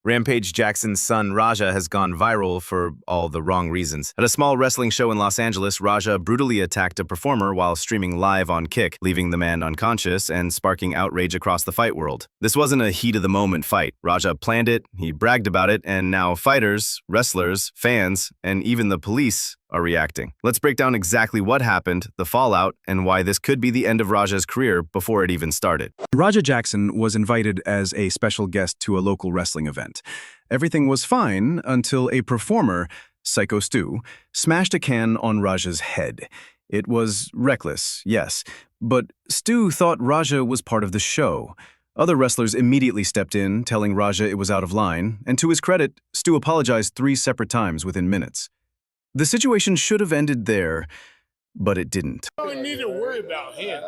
Rampage Jackson's son Raja has gone viral for all the wrong reasons. At a small wrestling show in Los Angeles, Raja brutally attacked a performer while streaming live on Kick, leaving the man unconscious and sparking outrage across the fight world. This wasn't a heat-of-the-moment fight. Raja planned it, he bragged about it, and now fighters, wrestlers, fans, and even the police are reacting. Let's break down exactly what happened, the fallout, and why this could be the end of Raja's career before it even started. Raja Jackson was invited as a special guest to a local wrestling event. Everything was fine until a performer, Psycho Stu, smashed a can on Raja's head. It was reckless, yes, but Stu thought Raja was part of the show. Other wrestlers immediately stepped in, telling Raja it was out of line, and to his credit, Stu apologized 3 separate times within minutes. The situation should have ended there, but it didn't. You don't need to worry about him.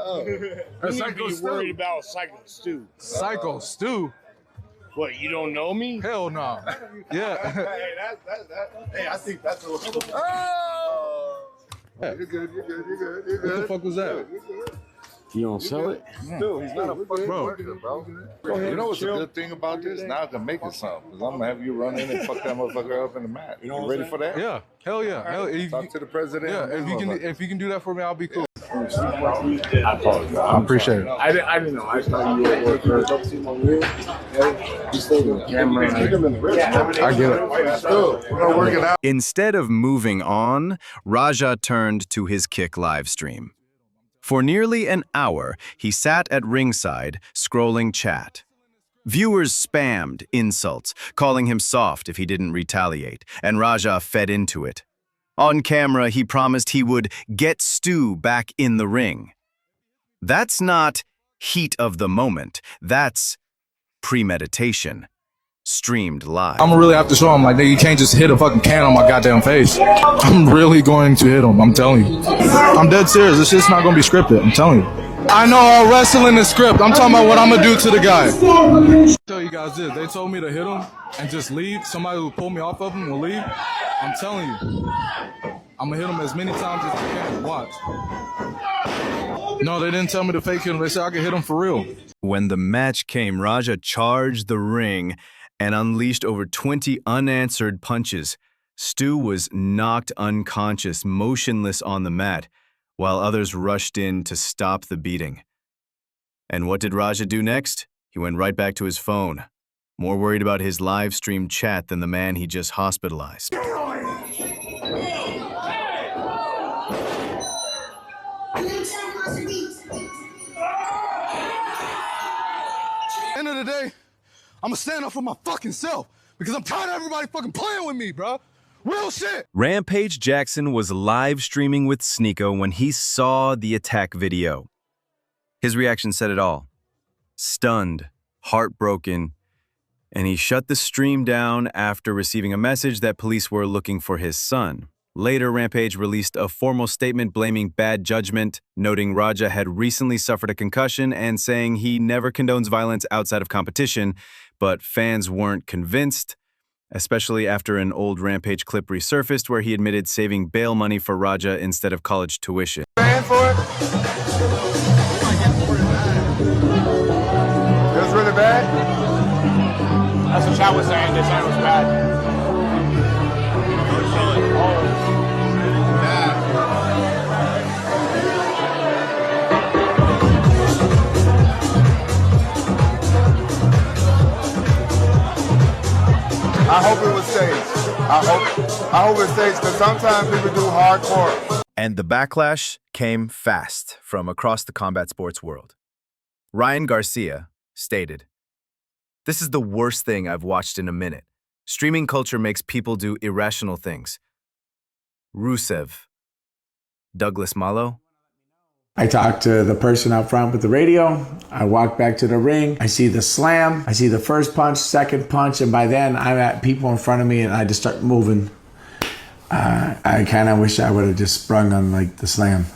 You need to be worried about Psycho Stu. Psycho Stu? What, you don't know me? Hell no. Yeah. Hey, I think that's a little... Oh! You're good. What the fuck was that? You don't sell it? Dude, he's not a fucking Bro. worker, bro. You know what's the good thing about this? Now I can make it something. Because I'm going to have you run in and fuck that motherfucker up in the mat. You ready for that? Yeah. Hell yeah. Hell, Talk to the president. yeah. If you can do that for me, I'll be cool. I apologize. I appreciate it. I didn't know. I thought you were working. You stayed on camera. I get it. We're working out. Instead of moving on, Raja turned to his Kick live stream. For nearly an hour, he sat at ringside, scrolling chat. Viewers spammed insults, calling him soft if he didn't retaliate, and Raja fed into it. On camera, he promised he would get Stu back in the ring. That's not heat of the moment, that's premeditation. Streamed live. I'm gonna really have to show him, like, nigga, you can't just hit a fucking can on my goddamn face. I'm really going to hit him, I'm telling you. I'm dead serious, this shit's not gonna be scripted, I'm telling you. I know all wrestling is script, I'm talking about what I'm gonna do to the guy. I'll tell you guys this, they told me to hit him and just leave. Somebody who pull me off of him will leave. I'm telling you. I'm gonna hit him as many times as I can, watch. No, they didn't tell me to fake hit him, they said I could hit him for real. When the match came, Raja charged the ring and unleashed over 20 unanswered punches. Stu was knocked unconscious, motionless on the mat, while others rushed in to stop the beating. And what did Raja do next? He went right back to his phone, more worried about his live stream chat than the man he just hospitalized. End of the day, I'm gonna stand up for my fucking self because I'm tired of everybody fucking playing with me, bro. Real shit. Rampage Jackson was live streaming with Sneeko when he saw the attack video. His reaction said it all. Stunned, heartbroken, and he shut the stream down after receiving a message that police were looking for his son. Later, Rampage released a formal statement blaming bad judgment, noting Raja had recently suffered a concussion and saying he never condones violence outside of competition, but fans weren't convinced, especially after an old Rampage clip resurfaced where he admitted saving bail money for Raja instead of college tuition. Paying for it? It was really bad? That's what Chad was saying. This time was bad. I hope it was staged. I hope it's staged because sometimes people do hardcore. And the backlash came fast from across the combat sports world. Ryan Garcia stated, "This is the worst thing I've watched in a minute. Streaming culture makes people do irrational things." Rusev. Douglas Malo. I talk to the person out front with the radio. I walk back to the ring. I see the slam. I see the first punch, second punch, and by then I'm at people in front of me and I just start moving. I kind of wish I would have just sprung on like the slam.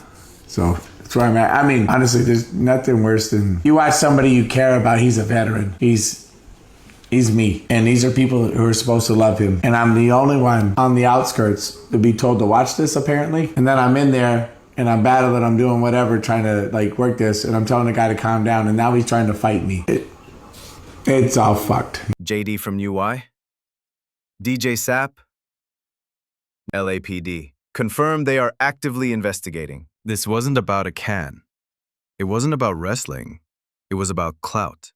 So that's where I'm at. I mean, honestly, there's nothing worse than you watch somebody you care about. He's a veteran. He's me. And these are people who are supposed to love him. And I'm the only one on the outskirts to be told to watch this, apparently. And then I'm in there and I'm battling, I'm doing whatever, trying to like work this, and I'm telling the guy to calm down, and now he's trying to fight me. It's all fucked. JD from UI. DJ Sapp, LAPD, confirmed they are actively investigating. This wasn't about a can. It wasn't about wrestling. It was about clout.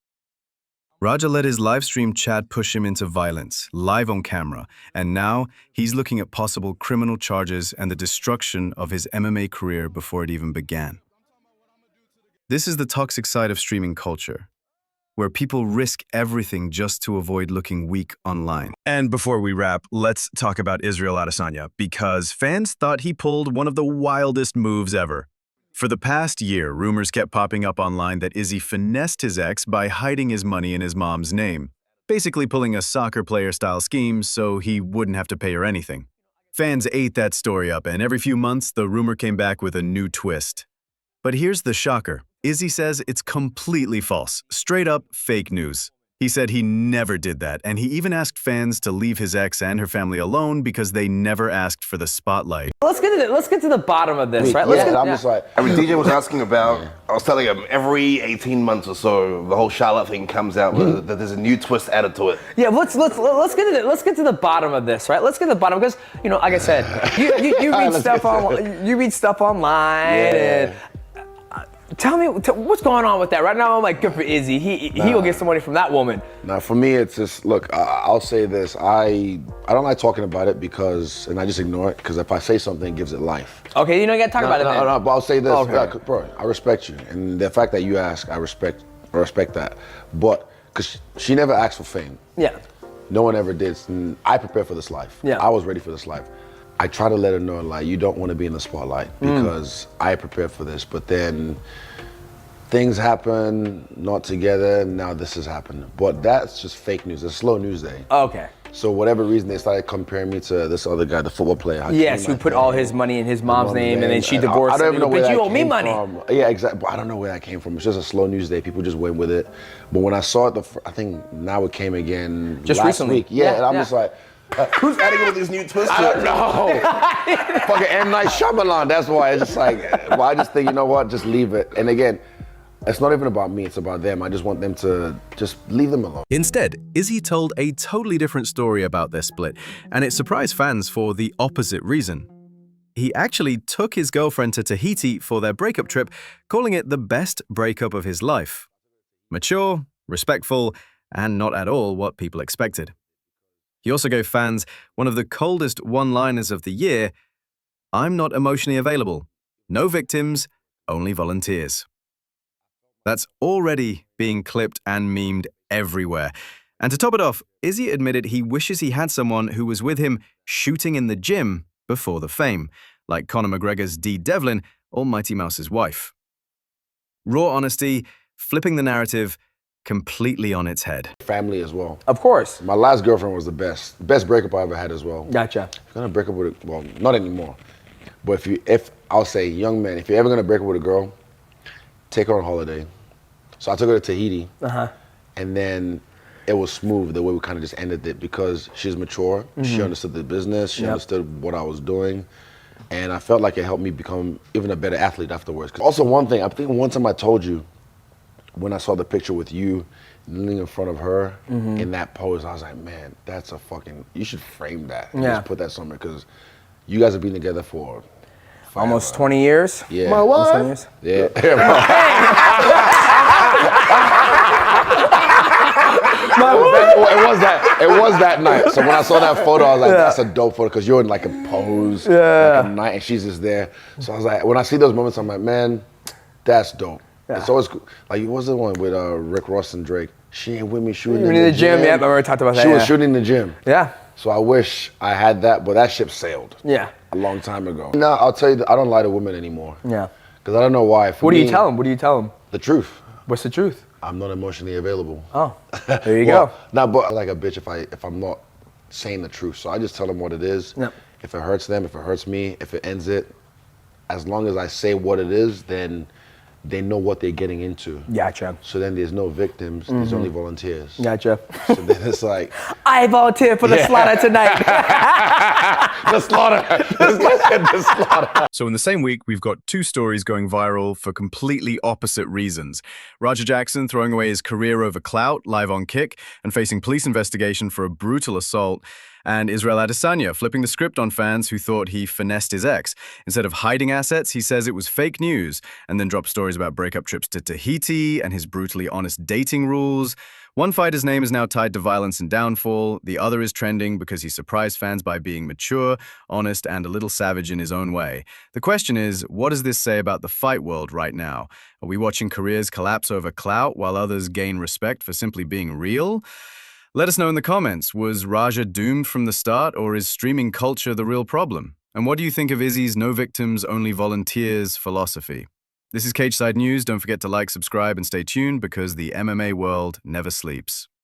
Raja let his livestream chat push him into violence, live on camera, and now he's looking at possible criminal charges and the destruction of his MMA career before it even began. This is the toxic side of streaming culture, where people risk everything just to avoid looking weak online. And before we wrap, let's talk about Israel Adesanya, because fans thought he pulled one of the wildest moves ever. For the past year, rumors kept popping up online that Izzy finessed his ex by hiding his money in his mom's name, basically pulling a soccer player-style scheme so he wouldn't have to pay her anything. Fans ate that story up, and every few months, the rumor came back with a new twist. But here's the shocker. Izzy says it's completely false, straight up fake news. He said he never did that, and he even asked fans to leave his ex and her family alone because they never asked for the spotlight. Let's get to the bottom of this, right? I'm just like, I mean, DJ was asking about, I was telling him every 18 months or so, the whole Charlotte thing comes out, that there's a new twist added to it. Yeah, let's get to the bottom of this, right? Let's get to the bottom because, like I said, you read stuff online, and tell me what's going on with that. Right now, I'm like, good for Izzy. He'll get some money from that woman. Now, for me, it's just, look, I'll say this. I don't like talking about it and I just ignore it because if I say something, it gives it life. Okay, you got to talk about it then. No, but I'll say this. Okay. Bro, I respect you. And the fact that you ask, I respect that. But, because she never asked for fame. Yeah. No one ever did. And I prepared for this life. Yeah. I was ready for this life. I try to let her know, like, you don't want to be in the spotlight because I prepared for this. But then things happen, not together, and now this has happened. But that's just fake news. It's slow news day. Okay. So whatever reason, they started comparing me to this other guy, the football player. Yes, who put all his money in his mom's name, and then she divorced him. I don't even know where that you owe me came money. from. Yeah, exactly. But I don't know where that came from. It's just a slow news day. People just went with it. But when I saw it, I think now it came again just last recently. week. Yeah, and I'm just like, who's adding all these new twists? I don't know. Fucking M. Night Shyamalan. That's why it's just like, well, I just think, you know what? Just leave it. And again, it's not even about me, it's about them. I just want them to just leave them alone. Instead, Izzy told a totally different story about their split, and it surprised fans for the opposite reason. He actually took his girlfriend to Tahiti for their breakup trip, calling it the best breakup of his life. Mature, respectful, and not at all what people expected. He also gave fans one of the coldest one-liners of the year: "I'm not emotionally available. No victims, only volunteers." That's already being clipped and memed everywhere. And to top it off, Izzy admitted he wishes he had someone who was with him shooting in the gym before the fame, like Conor McGregor's Dee Devlin or Mighty Mouse's wife. Raw honesty, flipping the narrative completely on its head. Family as well. Of course. My last girlfriend was the best breakup I ever had as well. Gotcha. If you're gonna break up with well, not anymore. But if I'll say, young man, if you're ever gonna break up with a girl, take her on holiday. So I took her to Tahiti, and then it was smooth the way we kind of just ended it because she's mature, she understood the business, she understood what I was doing, and I felt like it helped me become even a better athlete afterwards. Also, one thing, I think one time I told you, when I saw the picture with you kneeling in front of her in that pose, I was like, man, that's a fucking, you should frame that and just put that somewhere because you guys have been together for almost 20 years. Yeah. My wife. 20 years. Yeah. It was that night. So when I saw that photo, I was like, that's a dope photo because you're in like a pose, like a night, and she's just there. So I was like, when I see those moments, I'm like, man, that's dope. Yeah. It's always like, what was the one with Rick Ross and Drake? She ain't with me shooting in the gym. Yeah, I already talked about that. She was shooting in the gym. Yeah. So I wish I had that, but that ship sailed. Yeah. A long time ago. No, I'll tell you, I don't lie to women anymore. Yeah. Because I don't know why. What do you tell them? What do you tell them? The truth. What's the truth? I'm not emotionally available. Oh, there you go. Nah, but I like a bitch if I'm not saying the truth. So I just tell them what it is. Yep. If it hurts them, if it hurts me, if it ends it, as long as I say what it is, then they know what they're getting into. Gotcha. So then there's no victims, there's only volunteers. Gotcha. So then it's like, I volunteer for the slaughter tonight. the slaughter. The slaughter. So in the same week, we've got two stories going viral for completely opposite reasons. Roger Jackson throwing away his career over clout, live on Kick, and facing police investigation for a brutal assault. And Israel Adesanya flipping the script on fans who thought he finessed his ex. Instead of hiding assets, he says it was fake news, and then dropped stories about breakup trips to Tahiti and his brutally honest dating rules. One fighter's name is now tied to violence and downfall. The other is trending because he surprised fans by being mature, honest, and a little savage in his own way. The question is, what does this say about the fight world right now? Are we watching careers collapse over clout while others gain respect for simply being real? Let us know in the comments. Was Raja doomed from the start, or is streaming culture the real problem? And what do you think of Izzy's no victims, only volunteers philosophy? This is Cageside News. Don't forget to like, subscribe, and stay tuned because the MMA world never sleeps.